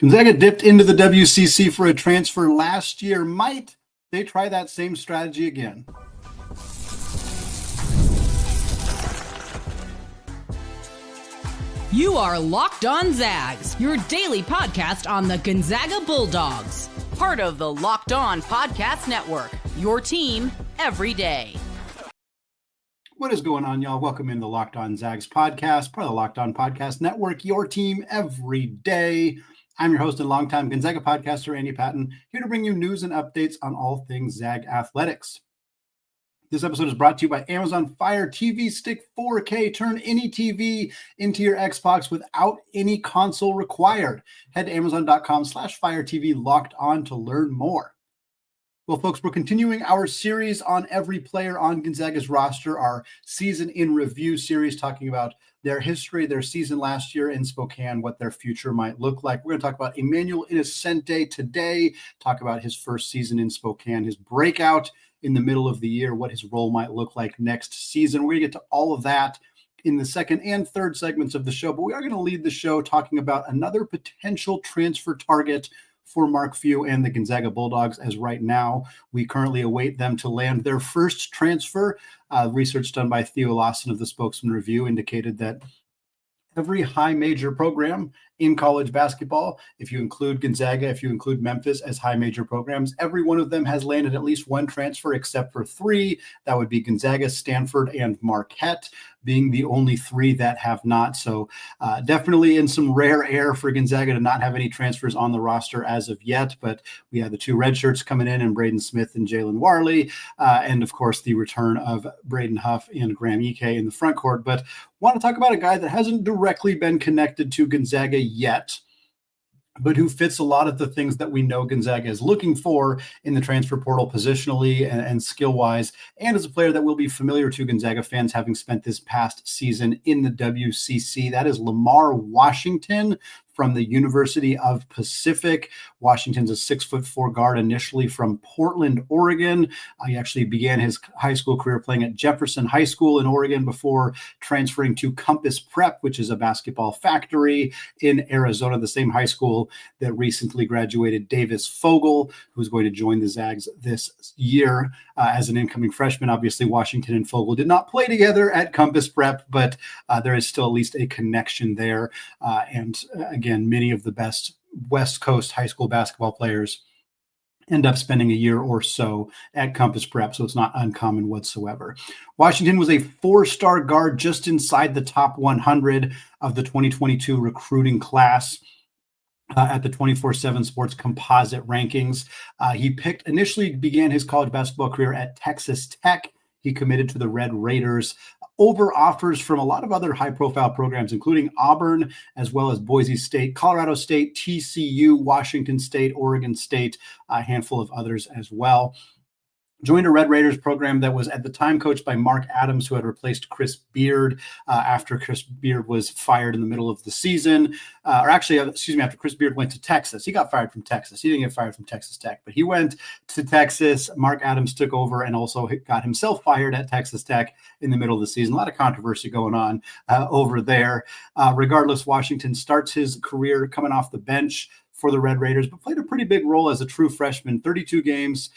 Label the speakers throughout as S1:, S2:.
S1: Gonzaga dipped into the WCC for a transfer last year. Might they try that same strategy again?
S2: You are Locked On Zags, your daily podcast on the Gonzaga Bulldogs. Part of the Locked On Podcast Network, your team every day.
S1: What is going on, y'all? Welcome in the Locked On Zags podcast, part of the Locked On Podcast Network, your team every day. I'm your host and longtime Gonzaga podcaster, Andy Patton, here to bring you news and updates on all things Zag athletics. This episode is brought to you by Amazon Fire TV Stick 4K. Turn any TV into your Xbox without any console required. Head to amazon.com/Fire TV Locked On to learn more. Well, folks, we're continuing our series on every player on Gonzaga's roster, our season in review series, talking about their history, their season last year in Spokane, what their future might look like. We're going to talk about Emmanuel Innocente today, talk about his first season in Spokane, his breakout in the middle of the year, what his role might look like next season. We're going to get to all of that in the second and third segments of the show, but we are going to lead the show talking about another potential transfer target for Mark Few and the Gonzaga Bulldogs, as right now we currently await them to land their first transfer. Research done by Theo Lawson of the Spokesman Review indicated that every high major program in college basketball, if you include Gonzaga, if you include Memphis as high major programs, every one of them has landed at least one transfer except for three. That would be Gonzaga, Stanford, and Marquette being the only three that have not. So definitely in some rare air for Gonzaga to not have any transfers on the roster as of yet. But we have the two red shirts coming in and Braden Smith and Jalen Warley. And of course, the return of Braden Huff and Graham Ike in the front court. But want to talk about a guy that hasn't directly been connected to Gonzaga yet, but who fits a lot of the things that we know Gonzaga is looking for in the transfer portal positionally and skill-wise, and as a player that will be familiar to Gonzaga fans having spent this past season in the WCC. That is Lamar Washington from the University of Pacific. Washington's a 6'4" guard initially from Portland, Oregon. He actually began his high school career playing at Jefferson High School in Oregon before transferring to Compass Prep, which is a basketball factory in Arizona, the same high school that recently graduated Davis Fogel, who's going to join the Zags this year as an incoming freshman. Obviously, Washington and Fogel did not play together at Compass Prep, but there is still at least a connection there. And again, many of the best West Coast high school basketball players end up spending a year or so at Compass Prep, so it's not uncommon whatsoever. Washington was a four-star guard just inside the top 100 of the 2022 recruiting class at the 24/7 Sports Composite rankings. He initially began his college basketball career at Texas Tech. He committed to the Red Raiders over offers from a lot of other high-profile programs, including Auburn, as well as Boise State, Colorado State, TCU, Washington State, Oregon State, a handful of others as well. Joined a Red Raiders program that was at the time coached by Mark Adams, who had replaced Chris Beard after Chris Beard was fired in the middle of the season. After Chris Beard went to Texas. He got fired from Texas. He didn't get fired from Texas Tech, but he went to Texas. Mark Adams took over and also got himself fired at Texas Tech in the middle of the season. A lot of controversy going on over there. Regardless, Washington starts his career coming off the bench for the Red Raiders, but played a pretty big role as a true freshman. 32 games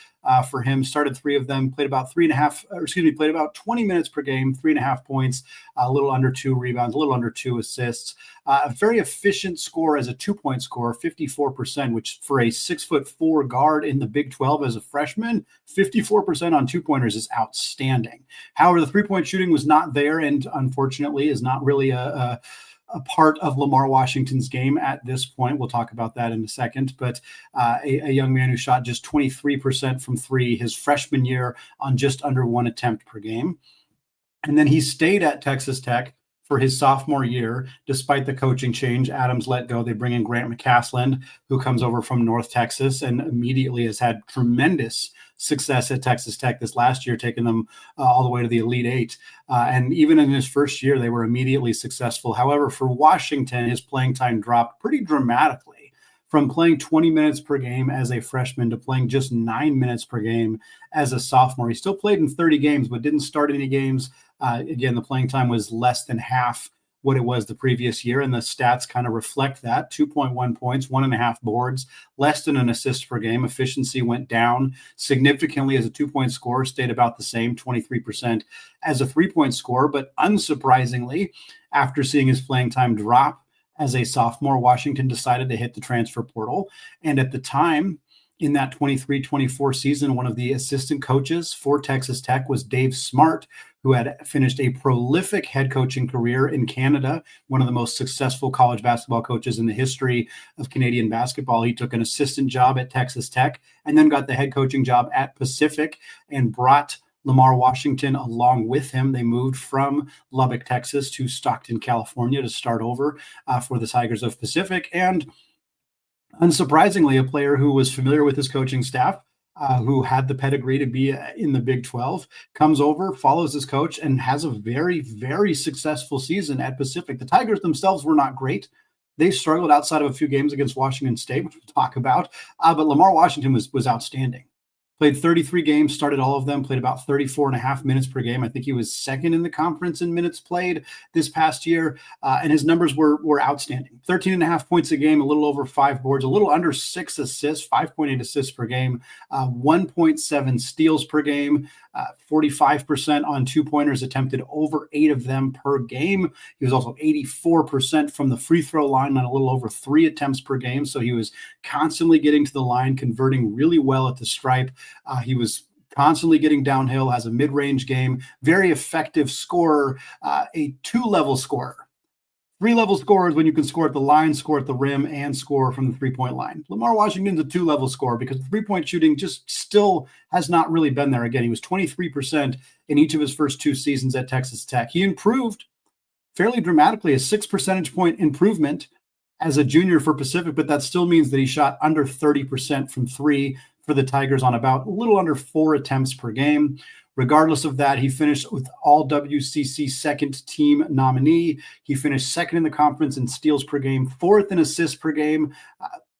S1: for him, started three of them, played about 20 minutes per game, 3.5 points, a little under 2 rebounds, a little under 2 assists. A very efficient score as a 2-point scorer, 54%, which for a 6'4" guard in the Big 12 as a freshman, 54% on 2-pointers is outstanding. However, the 3-point shooting was not there, and unfortunately is not really a part of Lamar Washington's game at this point. We'll talk about that in a second, but a young man who shot just 23% from three his freshman year on just under 1 attempt per game. And then he stayed at Texas Tech for his sophomore year, despite the coaching change. Adams let go. They bring in Grant McCasland, who comes over from North Texas and immediately has had tremendous success at Texas Tech this last year, taking them all the way to the Elite Eight. And even in his first year, they were immediately successful. However, for Washington, his playing time dropped pretty dramatically from playing 20 minutes per game as a freshman to playing just 9 minutes per game as a sophomore. He still played in 30 games, but didn't start any games. Again, the playing time was less than half what it was the previous year, and the stats kind of reflect that. 2.1 points, 1.5 boards, less than an assist per game. Efficiency went down significantly as a 2-point scorer, stayed about the same, 23% as a 3-point scorer. But unsurprisingly, after seeing his playing time drop as a sophomore, Washington decided to hit the transfer portal. And at the time, in that 23-24 season, one of the assistant coaches for Texas Tech was Dave Smart, who had finished a prolific head coaching career in Canada, one of the most successful college basketball coaches in the history of Canadian basketball. He took an assistant job at Texas Tech and then got the head coaching job at Pacific and brought Lamar Washington along with him. They moved from Lubbock, Texas to Stockton, California to start over for the Tigers of Pacific. And unsurprisingly, a player who was familiar with his coaching staff, who had the pedigree to be in the Big 12, comes over, follows his coach, and has a very, very successful season at Pacific. The Tigers themselves were not great. They struggled outside of a few games against Washington State, which we'll talk about. But Lamar Washington was outstanding. Played 33 games, started all of them, played about 34.5 minutes per game. I think he was second in the conference in minutes played this past year, and his numbers were outstanding. 13.5 points a game, a little over 5 boards, a little under 6 assists, 5.8 assists per game, 1.7 steals per game, 45% on 2-pointers attempted, over 8 of them per game. He was also 84% from the free throw line on a little over 3 attempts per game. So he was constantly getting to the line, converting really well at the stripe. He was constantly getting downhill, has a mid-range game, very effective scorer, a 2-level scorer. 3-level scorers when you can score at the line, score at the rim, and score from the 3-point line. Lamar Washington's a 2-level scorer because the 3-point shooting just still has not really been there. Again, he was 23% in each of his first 2 seasons at Texas Tech. He improved fairly dramatically, a 6 percentage point improvement as a junior for Pacific, but that still means that he shot under 30% from 3 for the Tigers on about a little under 4 attempts per game. Regardless of that, he finished with All-WCC second team nominee. He finished second in the conference in steals per game, 4th in assists per game,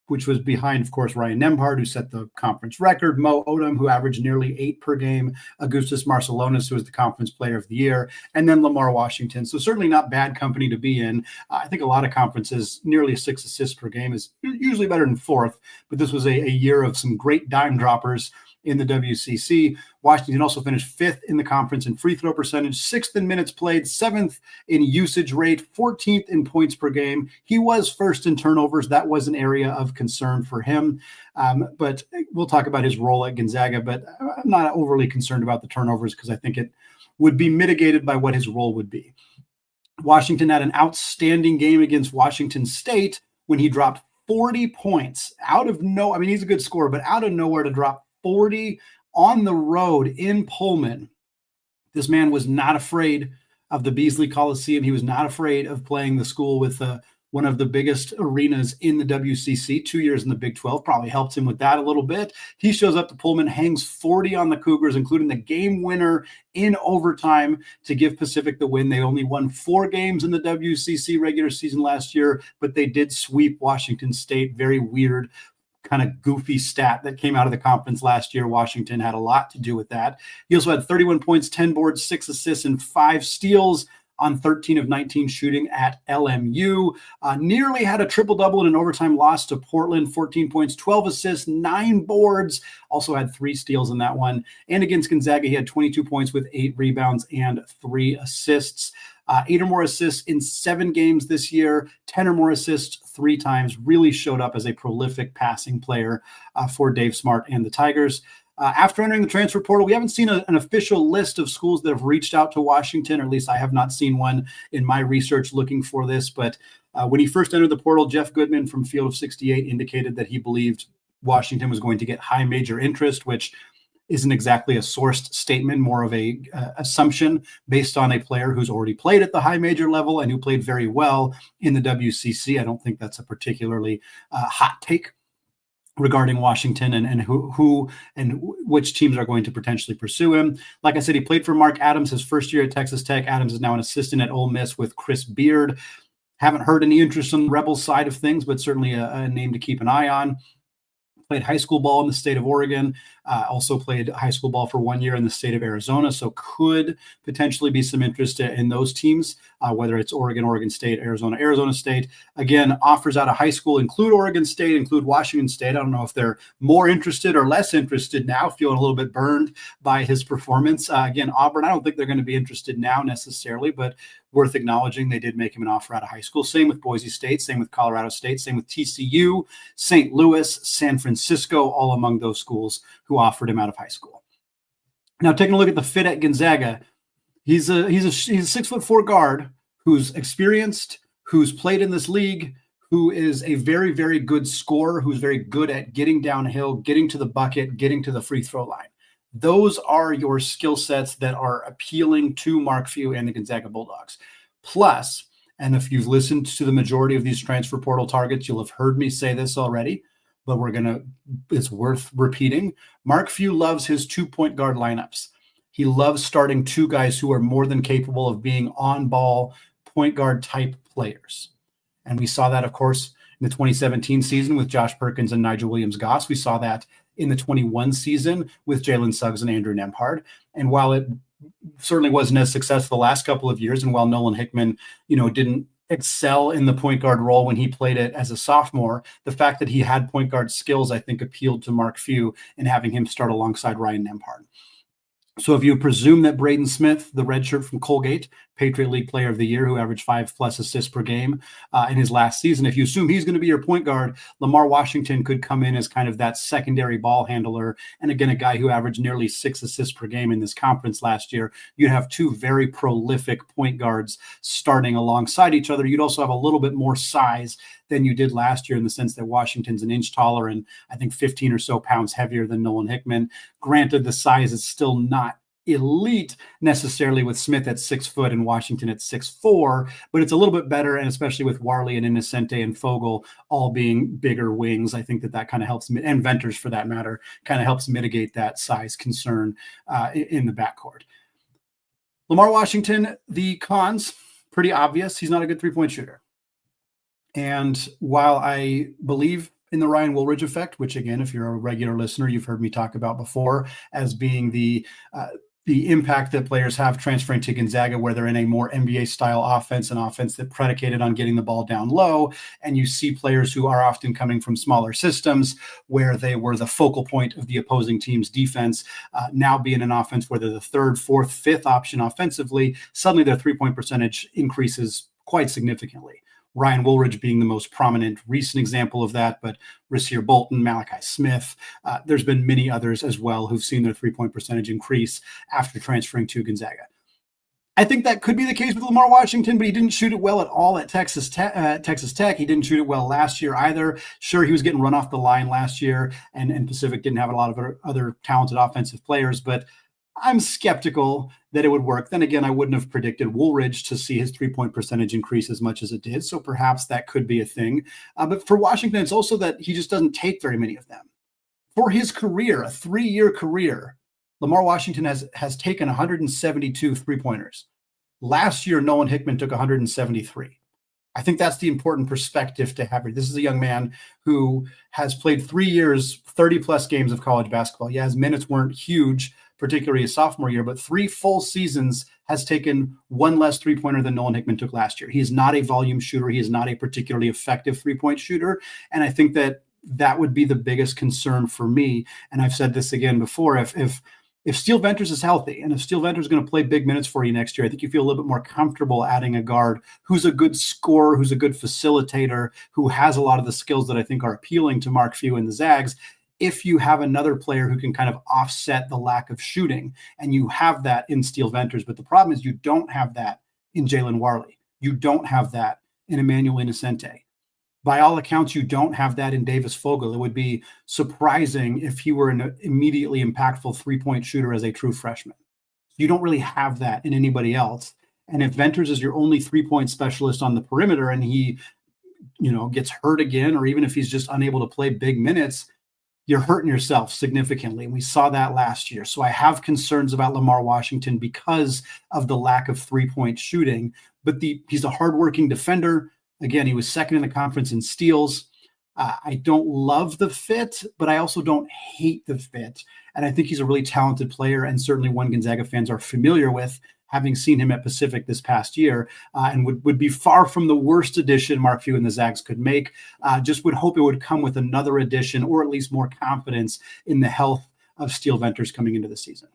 S1: which was behind, of course, Ryan Nembhard, who set the conference record, Mo Odom, who averaged nearly 8 per game, Augustus Marcelonis, who was the conference player of the year, and then Lamar Washington. So certainly not bad company to be in. I think a lot of conferences, nearly 6 assists per game is usually better than 4th, but this was a year of some great dime droppers in the WCC. Washington also finished 5th in the conference in free throw percentage, 6th in minutes played, 7th in usage rate, 14th in points per game. He was 1st in turnovers. That was an area of concern for him. But we'll talk about his role at Gonzaga, but I'm not overly concerned about the turnovers because I think it would be mitigated by what his role would be. Washington had an outstanding game against Washington State when he dropped 40 points out of no, I mean, he's a good scorer, but out of nowhere to drop 40 on the road in Pullman. This man was not afraid of the Beasley Coliseum. He was not afraid of playing the school with one of the biggest arenas in the WCC. 2 years in the Big 12 probably helped him with that a little bit. He shows up to Pullman, hangs 40 on the Cougars, including the game winner in overtime to give Pacific the win. They only won 4 games in the WCC regular season last year, but they did sweep Washington State. Very weird, kind of goofy stat that came out of the conference last year. Washington had a lot to do with that. He also had 31 points, 10 boards, 6 assists, and 5 steals on 13 of 19 shooting at LMU. Nearly had a triple-double in an overtime loss to Portland, 14 points, 12 assists, 9 boards. Also had 3 steals in that one. And against Gonzaga, he had 22 points with 8 rebounds and 3 assists. 8 or more assists in 7 games this year, 10 or more assists 3 times. Really showed up as a prolific passing player for Dave Smart and the Tigers. After entering the transfer portal, we haven't seen an official list of schools that have reached out to Washington, or at least I have not seen one in my research looking for this. But when he first entered the portal, Jeff Goodman from Field of 68 indicated that he believed Washington was going to get high major interest, which isn't exactly a sourced statement, more of a assumption based on a player who's already played at the high major level and who played very well in the WCC. I don't think that's a particularly hot take regarding Washington and who and which teams are going to potentially pursue him. Like I said, he played for Mark Adams his first year at Texas Tech. Adams is now an assistant at Ole Miss with Chris Beard. Haven't heard any interest on the Rebels side of things, but certainly a name to keep an eye on. played high school ball in the state of Oregon, also played high school ball for 1 year in the state of Arizona. So could potentially be some interest in those teams, whether it's Oregon, Oregon State, Arizona, Arizona State. Again, offers out of high school include Oregon State, include Washington State. I don't know if they're more interested or less interested now, feeling a little bit burned by his performance. Again, Auburn, I don't think they're going to be interested now necessarily, but worth acknowledging they did make him an offer out of high school. Same with Boise State, same with Colorado State, same with TCU, St. Louis, San Francisco, all among those schools who offered him out of high school. Now, taking a look at the fit at Gonzaga, he's a 6'4" guard who's experienced, who's played in this league, who is a very, very good scorer, who's very good at getting downhill, getting to the bucket, getting to the free throw line. Those are your skill sets that are appealing to Mark Few and the Gonzaga Bulldogs. Plus, and if you've listened to the majority of these transfer portal targets, you'll have heard me say this already, but it's worth repeating. Mark Few loves his 2-point guard lineups. He loves starting two guys who are more than capable of being on-ball point guard type players. And we saw that, of course, in the 2017 season with Josh Perkins and Nigel Williams-Goss. We saw that in the 21 season with Jalen Suggs and Andrew Nembhard. And while it certainly wasn't as successful the last couple of years, and while Nolan Hickman, didn't excel in the point guard role when he played it as a sophomore, the fact that he had point guard skills, I think, appealed to Mark Few in having him start alongside Ryan Nembhard. So if you presume that Braden Smith, the redshirt from Colgate, Patriot League Player of the Year, who averaged 5+ assists per game in his last season, if you assume he's going to be your point guard, Lamar Washington could come in as kind of that secondary ball handler. And again, a guy who averaged nearly 6 assists per game in this conference last year. You'd have two very prolific point guards starting alongside each other. You'd also have a little bit more size than you did last year in the sense that Washington's an inch taller and I think 15 or so pounds heavier than Nolan Hickman. Granted, the size is still not elite necessarily with Smith at 6 foot and Washington at 6'4", but it's a little bit better. And especially with Warley and Innocente and Fogel all being bigger wings, I think that kind of helps, and Venters for that matter, kind of helps mitigate that size concern in the backcourt. Lamar Washington, the cons, pretty obvious. He's not a good 3-point shooter. And while I believe in the Ryan Woolridge effect, which again, if you're a regular listener, you've heard me talk about before as being the impact that players have transferring to Gonzaga, where they're in a more NBA style offense, an offense that predicated on getting the ball down low. And you see players who are often coming from smaller systems where they were the focal point of the opposing team's defense, now be in an offense where they're the 3rd, 4th, 5th option offensively. Suddenly their 3-point percentage increases quite significantly. Ryan Woolridge being the most prominent recent example of that, but Rasir Bolton, Malachi Smith, there's been many others as well who've seen their 3-point percentage increase after transferring to Gonzaga. I think that could be the case with Lamar Washington, but he didn't shoot it well at all at Texas Tech. He didn't shoot it well last year either. Sure, he was getting run off the line last year, and Pacific didn't have a lot of other talented offensive players, but I'm skeptical that it would work. Then again, I wouldn't have predicted Woolridge to see his 3-point percentage increase as much as it did. So perhaps that could be a thing. But for Washington, it's also that he just doesn't take very many of them. For his career, a 3-year career, Lamar Washington has taken 172 3-pointers. Last year, Nolan Hickman took 173. I think that's the important perspective to have. This is a young man who has played 3 years, 30+ games of college basketball. Yeah, his minutes weren't huge, particularly his sophomore year, but 3 full seasons has taken 1 less 3-pointer than Nolan Hickman took last year. He is not a volume shooter. He is not a particularly effective 3-point shooter. And I think that would be the biggest concern for me. And I've said this again before, if Steele Venters is healthy and if Steele Venters is going to play big minutes for you next year, I think you feel a little bit more comfortable adding a guard who's a good scorer, who's a good facilitator, who has a lot of the skills that I think are appealing to Mark Few and the Zags. If you have another player who can kind of offset the lack of shooting, and you have that in Steele Venters, but the problem is you don't have that in Jalen Warley. You don't have that in Emmanuel Innocente. By all accounts, you don't have that in Davis Fogel. It would be surprising if he were an immediately impactful 3-point shooter as a true freshman. You don't really have that in anybody else. And if Venters is your only 3-point specialist on the perimeter and he, gets hurt again, or even if he's just unable to play big minutes, you're hurting yourself significantly. And we saw that last year. So I have concerns about Lamar Washington because of the lack of 3-point shooting, but he's a hardworking defender. Again, he was second in the conference in steals. I don't love the fit, but I also don't hate the fit. And I think he's a really talented player, and certainly one Gonzaga fans are familiar with, having seen him at Pacific this past year, and would be far from the worst addition Mark Few and the Zags could make. Just would hope it would come with another addition, or at least more confidence in the health of Steel Venters coming into the season.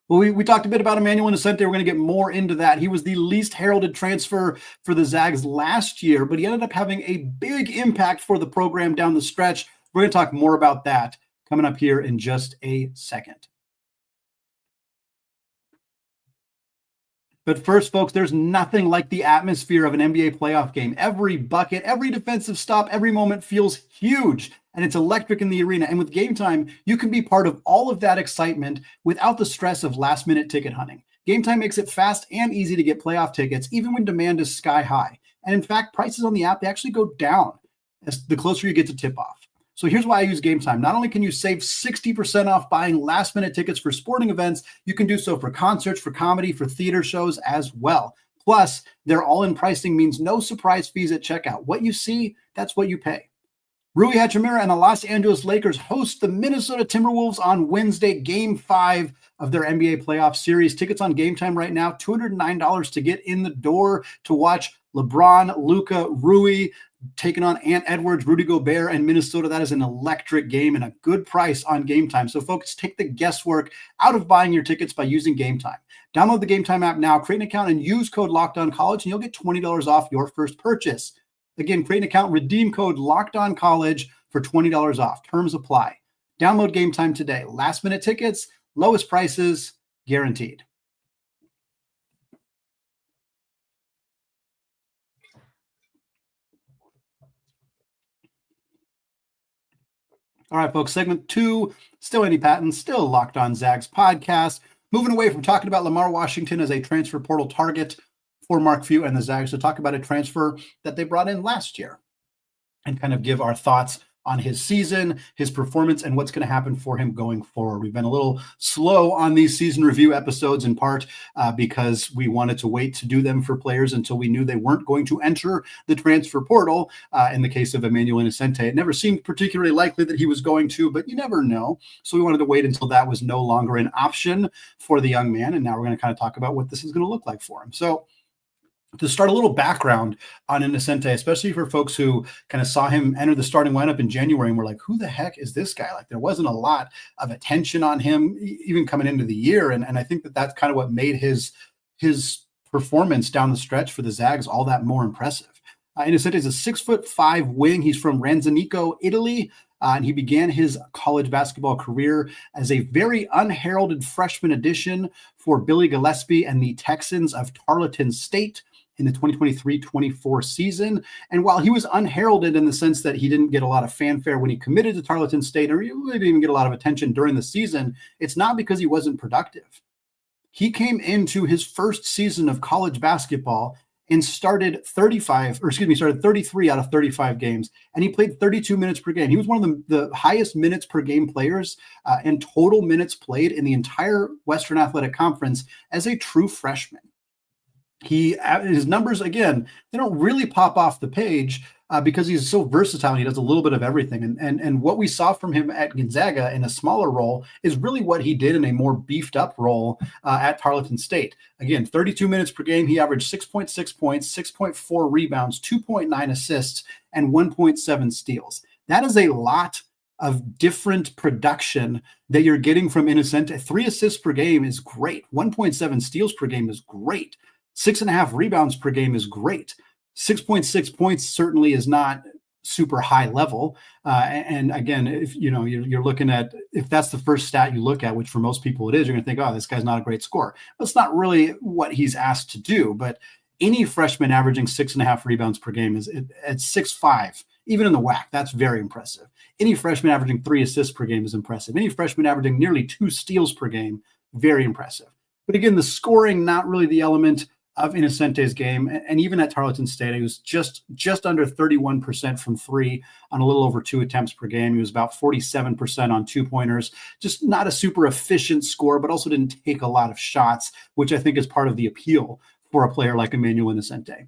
S1: Well, we talked a bit about Emmanuel Innocente. We're going to get more into that. He was the least heralded transfer for the Zags last year, but he ended up having a big impact for the program down the stretch. We're going to talk more about that coming up here in just a second. But first, folks, there's nothing like the atmosphere of an NBA playoff game. Every bucket, every defensive stop, every moment feels huge, and it's electric in the arena. And with GameTime, you can be part of all of that excitement without the stress of last-minute ticket hunting. GameTime makes it fast and easy to get playoff tickets, even when demand is sky high. And in fact, prices on the app, they actually go down as the closer you get to tip-off. So here's why I use GameTime. Not only can you save 60% off buying last-minute tickets for sporting events, you can do so for concerts, for comedy, for theater shows as well. Plus, their all-in pricing means no surprise fees at checkout. What you see, that's what you pay. Rui Hachimura and the Los Angeles Lakers host the Minnesota Timberwolves on Wednesday, Game 5 of their NBA playoff series. Tickets on GameTime right now, $209 to get in the door to watch LeBron, Luka, Rui taking on Ant Edwards, Rudy Gobert, and Minnesota. That is an electric game and a good price on GameTime. So folks, take the guesswork out of buying your tickets by using GameTime. Download the GameTime app now, create an account, and use code LOCKEDONCollege, and you'll get $20 off your first purchase. Again, create an account, redeem code LOCKEDONCollege for $20 off. Terms apply. Download GameTime today. Last minute tickets, lowest prices, guaranteed. All right, folks, segment 2, still Andy Patton, still Locked On Zags podcast. Moving away from talking about Lamar Washington as a transfer portal target for Mark Few and the Zags to talk about a transfer that they brought in last year and kind of give our thoughts on his season, his performance, and what's going to happen for him going forward. We've been a little slow on these season review episodes in part because we wanted to wait to do them for players until we knew they weren't going to enter the transfer portal. In the case of Emmanuel Innocente, it never seemed particularly likely that he was going to, but you never know. So we wanted to wait until that was no longer an option for the young man. And now we're going to kind of talk about what this is going to look like for him. So to start a little background on Innocente, especially for folks who kind of saw him enter the starting lineup in January and were like, who the heck is this guy? Like, there wasn't a lot of attention on him even coming into the year. And I think that that's kind of what made his performance down the stretch for the Zags all that more impressive. Innocente is a 6'5" wing. He's from Ranzanico, Italy. And he began his college basketball career as a very unheralded freshman addition for Billy Gillespie and the Texans of Tarleton State in the 2023-24 season. And while he was unheralded in the sense that he didn't get a lot of fanfare when he committed to Tarleton State, or he really didn't even get a lot of attention during the season, it's not because he wasn't productive. He came into his first season of college basketball and started 33 out of 35 games, and he played 32 minutes per game. He was one of the highest minutes per game players and total minutes played in the entire Western Athletic Conference as a true freshman. His numbers, again, they don't really pop off the page because he's so versatile. He does a little bit of everything. And what we saw from him at Gonzaga in a smaller role is really what he did in a more beefed up role at Tarleton State. Again, 32 minutes per game. He averaged 6.6 points, 6.4 rebounds, 2.9 assists, and 1.7 steals. That is a lot of different production that you're getting from Innocente. 3 assists per game is great. 1.7 steals per game is great. 6.5 rebounds per game is great. 6.6 points certainly is not super high level. And again, if you're looking at, if that's the first stat you look at, which for most people it is, you're going to think, oh, this guy's not a great scorer. That's not really what he's asked to do. But any freshman averaging 6.5 rebounds per game is at 6'5", even in the WAC, that's very impressive. Any freshman averaging 3 assists per game is impressive. Any freshman averaging nearly 2 steals per game, very impressive. But again, the scoring, not really the element of Innocente's game. And even at Tarleton State, he was just under 31% from 3 on a little over 2 attempts per game. He was about 47% on 2-pointers. Just not a super efficient scorer, but also didn't take a lot of shots, which I think is part of the appeal for a player like Emmanuel Innocente.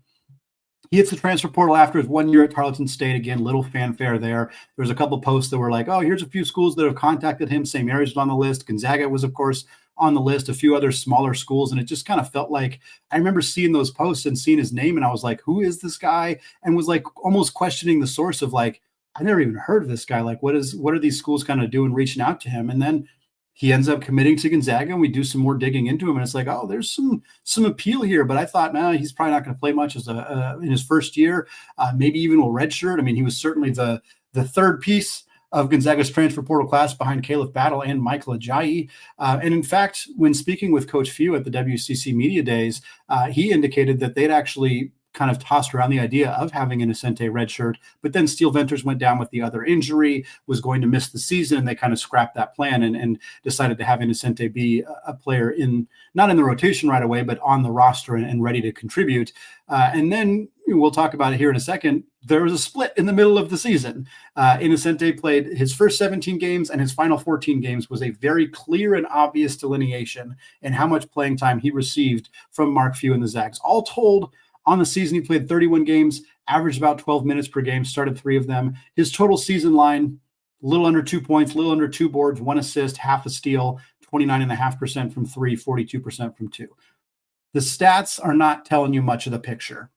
S1: He hits the transfer portal after his 1 year at Tarleton State. Again, little fanfare there. There was a couple posts that were like, oh, here's a few schools that have contacted him. St. Mary's was on the list. Gonzaga was, of course, on the list, a few other smaller schools. And it just kind of felt like, I remember seeing those posts and seeing his name, and I was like, who is this guy? And was like almost questioning the source of like, I never even heard of this guy. Like, what are these schools kind of doing reaching out to him? And then he ends up committing to Gonzaga, and we do some more digging into him, and it's like, oh, there's some appeal here. But I thought, no, he's probably not going to play much as in his first year. Maybe even will redshirt. I mean, he was certainly the third piece of Gonzaga's transfer portal class behind Caleb Battle and Michael Ajayi. And in fact, when speaking with Coach Few at the WCC Media Days, he indicated that they'd actually kind of tossed around the idea of having Innocente redshirt, but then Steele Venters went down with the other injury, was going to miss the season, and they kind of scrapped that plan and decided to have Innocente be a player not in the rotation right away, but on the roster and ready to contribute. And then we'll talk about it here in a second. There was a split in the middle of the season. Innocente played his first 17 games, and his final 14 games was a very clear and obvious delineation in how much playing time he received from Mark Few and the Zags. All told, on the season, he played 31 games, averaged about 12 minutes per game, started 3 of them. His total season line, a little under 2 points, a little under 2 boards, 1 assist, half a steal, 29.5% from 3, 42% from 2. The stats are not telling you much of the picture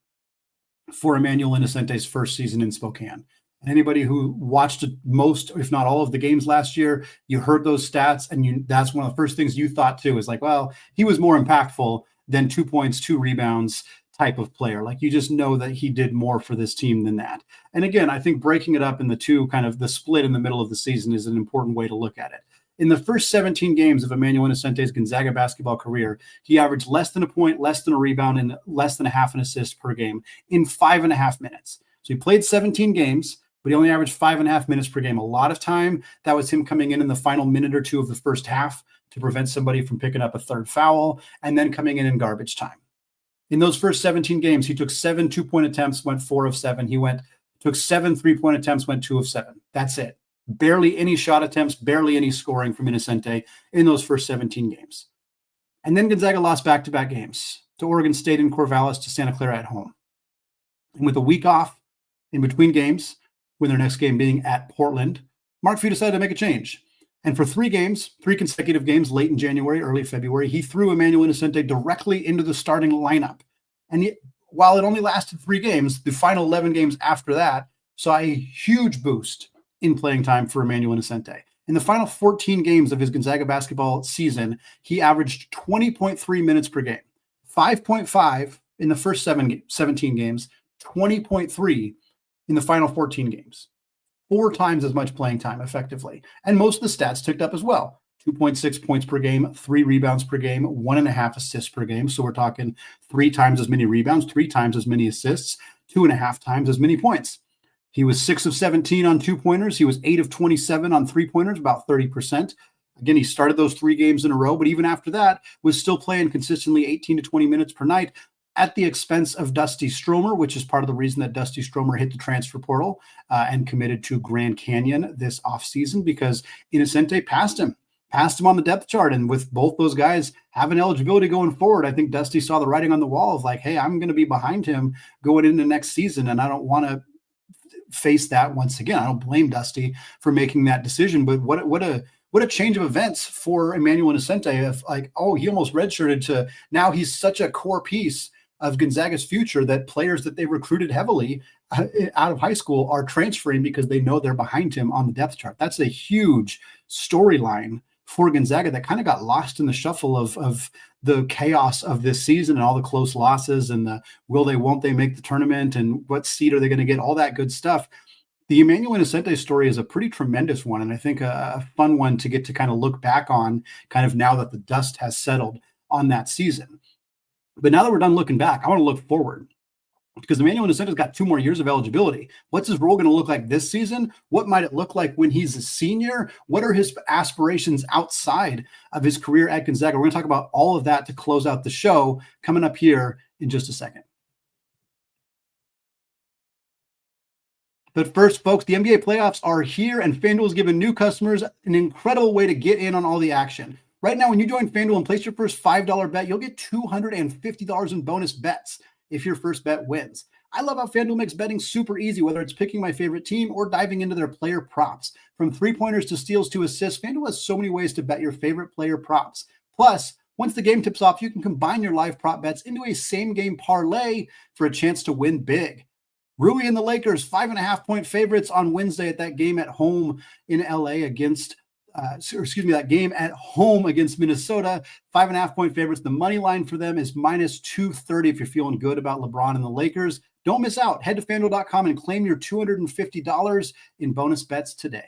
S1: for Emmanuel Innocente's first season in Spokane. And anybody who watched most, if not all of the games last year, you heard those stats, and that's one of the first things you thought too, is like, well, he was more impactful than 2 points, 2 rebounds type of player. Like, you just know that he did more for this team than that. And again, I think breaking it up in the two, kind of the split in the middle of the season, is an important way to look at it. In the first 17 games of Emmanuel Innocente's Gonzaga basketball career, he averaged less than a point, less than a rebound, and less than a half an assist per game in 5.5 minutes. So he played 17 games, but he only averaged 5.5 minutes per game. A lot of time, that was him coming in the final minute or two of the first half to prevent somebody from picking up a third foul, and then coming in garbage time. In those first 17 games, he took 7 2-point attempts, went 4 of 7. He took 7 3-point attempts, went 2 of 7. That's it. Barely any shot attempts, barely any scoring from Innocente in those first 17 games. And then Gonzaga lost back-to-back games to Oregon State in Corvallis, to Santa Clara at home. And with a week off in between games, with their next game being at Portland, Mark Few decided to make a change. And for 3 consecutive games late in January, early February, he threw Emmanuel Innocente directly into the starting lineup. And while it only lasted 3 games, the final 11 games after that saw a huge boost in playing time for Emmanuel Innocente. In the final 14 games of his Gonzaga basketball season, he averaged 20.3 minutes per game, 5.5 in the first 17 games, 20.3 in the final 14 games. 4 times as much playing time effectively. And most of the stats ticked up as well. 2.6 points per game, 3 rebounds per game, 1.5 assists per game. So we're talking 3 times as many rebounds, 3 times as many assists, 2.5 times as many points. He was 6 of 17 on 2-pointers. He was 8 of 27 on 3-pointers, about 30%. Again, he started those 3 games in a row, but even after that was still playing consistently 18 to 20 minutes per night, at the expense of Dusty Stromer, which is part of the reason that Dusty Stromer hit the transfer portal and committed to Grand Canyon this offseason, because Innocente passed him on the depth chart. And with both those guys having eligibility going forward, I think Dusty saw the writing on the wall of like, hey, I'm going to be behind him going into next season, and I don't want to face that once again. I don't blame Dusty for making that decision, but what a change of events for Emmanuel Innocente. If like, oh, he almost redshirted, to now he's such a core piece of Gonzaga's future that players that they recruited heavily out of high school are transferring because they know they're behind him on the depth chart. That's a huge storyline for Gonzaga that kind of got lost in the shuffle of the chaos of this season and all the close losses and the will they, won't they make the tournament and what seed are they going to get, all that good stuff. The Emmanuel Innocente story is a pretty tremendous one, and I think a fun one to get to kind of look back on kind of now that the dust has settled on that season. But now that we're done looking back, I want to look forward, because Emmanuel Innocente's got 2 more years of eligibility. What's his role going to look like this season? What might it look like when he's a senior? What are his aspirations outside of his career at Gonzaga? We're going to talk about all of that to close out the show coming up here in just a second. But first, folks, the NBA playoffs are here, and FanDuel is giving new customers an incredible way to get in on all the action. Right now, when you join FanDuel and place your first $5 bet, you'll get $250 in bonus bets if your first bet wins. I love how FanDuel makes betting super easy, whether it's picking my favorite team or diving into their player props. From three-pointers to steals to assists, FanDuel has so many ways to bet your favorite player props. Plus, once the game tips off, you can combine your live prop bets into a same-game parlay for a chance to win big. Rui and the Lakers, 5.5-point favorites on Wednesday at that game at home in LA against that game at home against Minnesota. 5.5-point favorites. The money line for them is minus 230 if you're feeling good about LeBron and the Lakers. Don't miss out. Head to FanDuel.com and claim your $250 in bonus bets today.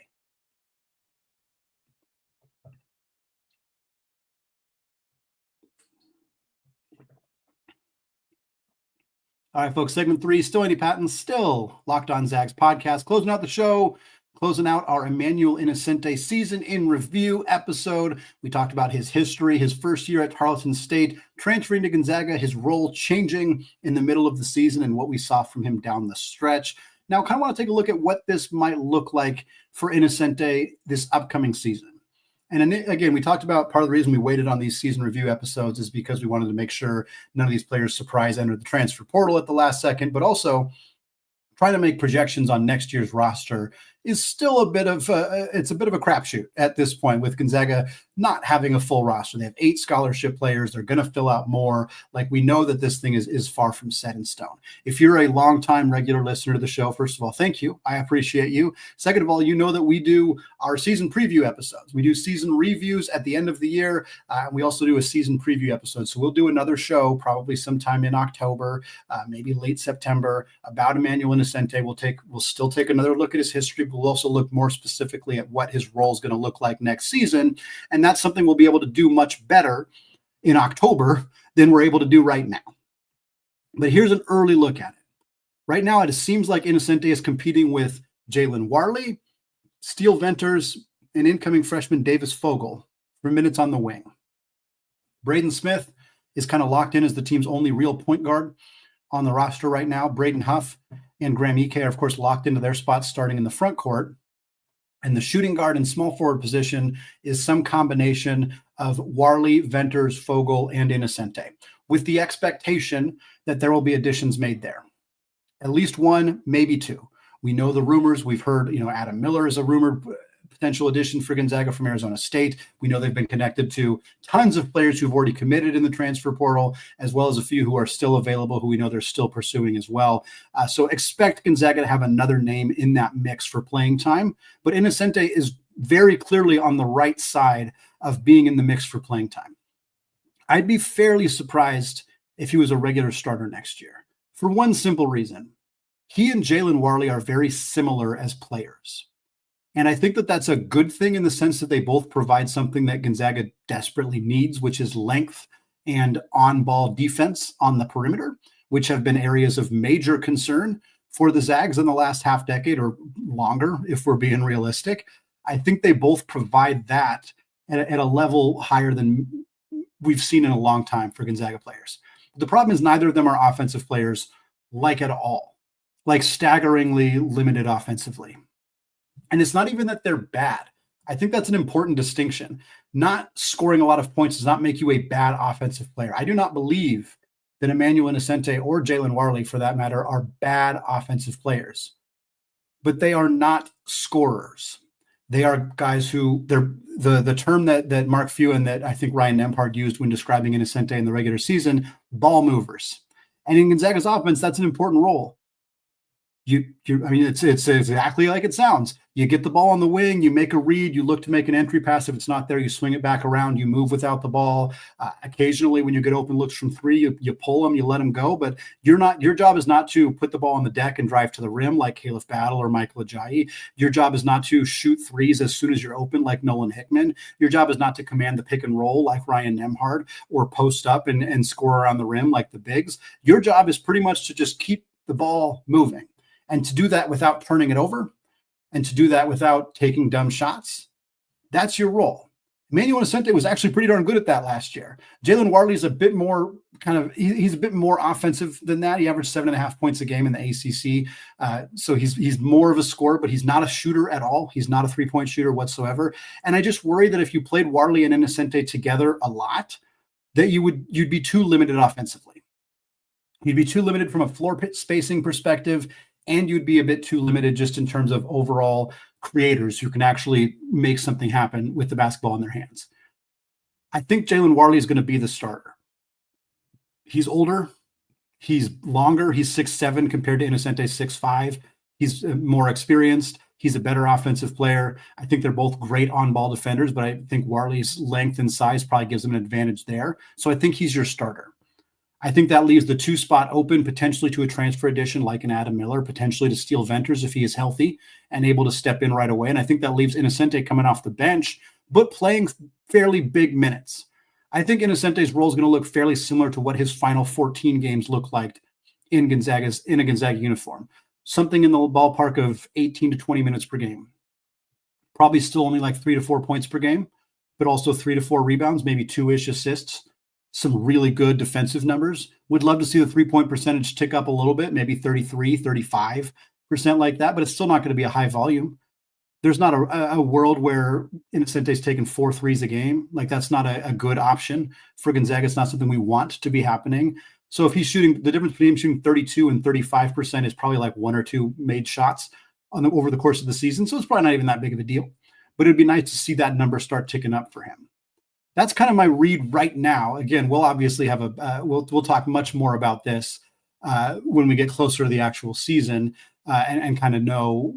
S1: All right, folks, segment 3, still Andy Patton, still Locked On Zags podcast. Closing out the show, closing out our Emmanuel Innocente season in review episode. We talked about his history, his first year at Tarleton State, transferring to Gonzaga, his role changing in the middle of the season, and what we saw from him down the stretch. Now, kind of want to take a look at what this might look like for Innocente this upcoming season. And again, we talked about part of the reason we waited on these season review episodes is because we wanted to make sure none of these players surprise entered the transfer portal at the last second, but also trying to make projections on next year's roster is still a bit of a crapshoot at this point, with Gonzaga not having a full roster. They have 8 scholarship players. They're going to fill out more. Like, we know that this thing is far from set in stone. If you're a longtime regular listener to the show, first of all, thank you. I appreciate you. Second of all, you know that we do our season preview episodes. We do season reviews at the end of the year. And we also do a season preview episode. So we'll do another show probably sometime in October, maybe late September, about Emmanuel Innocente. We'll still take another look at his history, but we'll also look more specifically at what his role is going to look like next season. And that's something we'll be able to do much better in October than we're able to do right now. But here's an early look at it. Right now, it seems like Innocente is competing with Jalen Warley, Steele Venters, and incoming freshman Davis Fogel for minutes on the wing. Braden Smith is kind of locked in as the team's only real point guard on the roster right now. Braden Huff and Graham Ike are, of course, locked into their spots starting in the front court. And the shooting guard and small forward position is some combination of Warley, Venters, Fogel, and Innocente, with the expectation that there will be additions made there. At least one, maybe two. We know the rumors. We've heard, Adam Miller is a rumored potential addition for Gonzaga from Arizona State. We know they've been connected to tons of players who've already committed in the transfer portal, as well as a few who are still available, who we know they're still pursuing as well. So expect Gonzaga to have another name in that mix for playing time. But Innocente is very clearly on the right side of being in the mix for playing time. I'd be fairly surprised if he was a regular starter next year, for one simple reason. He and Jalen Warley are very similar as players. And I think that that's a good thing in the sense that they both provide something that Gonzaga desperately needs, which is length and on-ball defense on the perimeter, which have been areas of major concern for the Zags in the last half decade or longer, if we're being realistic. I think they both provide that at a level higher than we've seen in a long time for Gonzaga players. The problem is neither of them are offensive players at all, like staggeringly limited offensively. And it's not even that they're bad. I think that's an important distinction. Not scoring a lot of points does not make you a bad offensive player. I do not believe that Emmanuel Innocente or Jalen Warley, for that matter, are bad offensive players. But they are not scorers. They are guys who, the term that Mark Few and that I think Ryan Nembhard used when describing Innocente in the regular season, ball movers. And in Gonzaga's offense, that's an important role. It's exactly like it sounds. You get the ball on the wing, you make a read, you look to make an entry pass. If it's not there, you swing it back around, you move without the ball. Occasionally, when you get open looks from three, you pull them, you let them go. But your job is not to put the ball on the deck and drive to the rim like Caleb Battle or Michael Ajayi. Your job is not to shoot threes as soon as you're open like Nolan Hickman. Your job is not to command the pick and roll like Ryan Nembhard or post up and score around the rim like the bigs. Your job is pretty much to just keep the ball moving. And to do that without turning it over and to do that without taking dumb shots, that's your role. Emmanuel Innocente was actually pretty darn good at that last year. Jalen Warley is a bit more he's a bit more offensive than that. He averaged 7.5 points a game in the ACC. So he's more of a scorer, but he's not a shooter at all. He's not a three-point shooter whatsoever. And I just worry that if you played Warley and Innocente together a lot, that you'd be too limited offensively. You'd be too limited from a floor pit spacing perspective, and you'd be a bit too limited just in terms of overall creators who can actually make something happen with the basketball in their hands. I think Jalen Warley is going to be the starter. He's older. He's longer. He's 6'7" compared to Innocente's 6'5". He's more experienced. He's a better offensive player. I think they're both great on-ball defenders, but I think Warley's length and size probably gives him an advantage there. So I think he's your starter. I think that leaves the 2 spot open potentially to a transfer addition like an Adam Miller, potentially to Steele Venters if he is healthy and able to step in right away. And I think that leaves Innocente coming off the bench, but playing fairly big minutes. I think Innocente's role is going to look fairly similar to what his final 14 games look like in a Gonzaga uniform. Something in the ballpark of 18 to 20 minutes per game. Probably still only like 3 to 4 points per game, but also 3 to 4 rebounds, maybe 2-ish assists. Some really good defensive numbers. Would love to see the 3-point percentage tick up a little bit, maybe 33, 35% like that, but it's still not going to be a high volume. There's not a world where Innocente's taking 4 threes a game. Like that's not a good option for Gonzaga. It's not something we want to be happening. So if he's shooting, the difference between him shooting 32 and 35% is probably like 1 or 2 made shots over the course of the season. So it's probably not even that big of a deal, but it'd be nice to see that number start ticking up for him. That's kind of my read right now. Again, we'll obviously have we'll talk much more about this when we get closer to the actual season and kind of know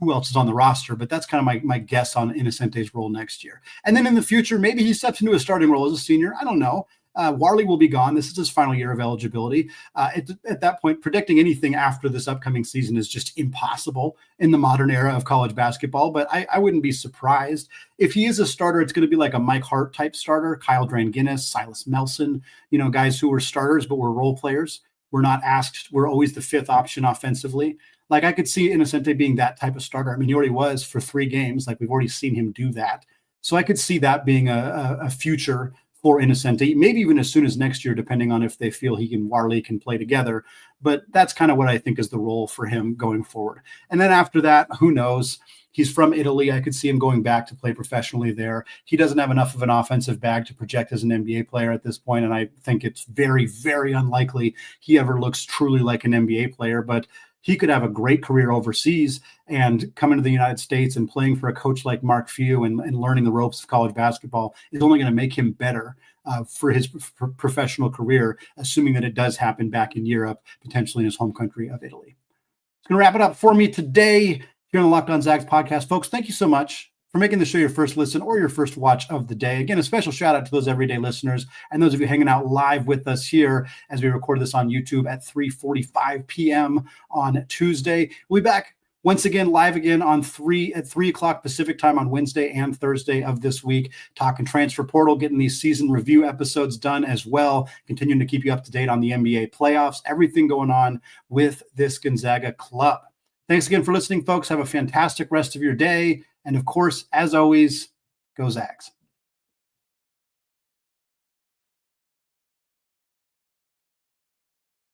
S1: who else is on the roster. But that's kind of my guess on Innocente's role next year. And then in the future, maybe he steps into a starting role as a senior. I don't know. Warley will be gone. This is his final year of eligibility. At that point, predicting anything after this upcoming season is just impossible in the modern era of college basketball. But I wouldn't be surprised. If he is a starter, it's going to be like a Mike Hart type starter, Kyle Dranginis, Silas Melson, guys who were starters but were role players. We're not asked. We're always the 5th option offensively. Like I could see Innocente being that type of starter. I mean, he already was for 3 games. Like we've already seen him do that. So I could see that being a future for Innocente, maybe even as soon as next year, depending on if they feel he and Warley can play together. But that's kind of what I think is the role for him going forward. And then after that, who knows? He's from Italy. I could see him going back to play professionally there. He doesn't have enough of an offensive bag to project as an NBA player at this point, and I think it's very, very unlikely he ever looks truly like an NBA player. But he could have a great career overseas and coming to the United States and playing for a coach like Mark Few and learning the ropes of college basketball is only going to make him better for his professional career, assuming that it does happen back in Europe, potentially in his home country of Italy. It's going to wrap it up for me today here on the Locked On Zags podcast. Folks, thank you so much for making the show your first listen or your first watch of the day. Again, a special shout out to those everyday listeners and those of you hanging out live with us here as we record this on YouTube at 3:45 p.m. on Tuesday. We'll be back once again, live again at 3 o'clock Pacific time on Wednesday and Thursday of this week, talking transfer portal, getting these season review episodes done as well, continuing to keep you up to date on the NBA playoffs, everything going on with this Gonzaga club. Thanks again for listening, folks. Have a fantastic rest of your day. And of course, as always, go Zags.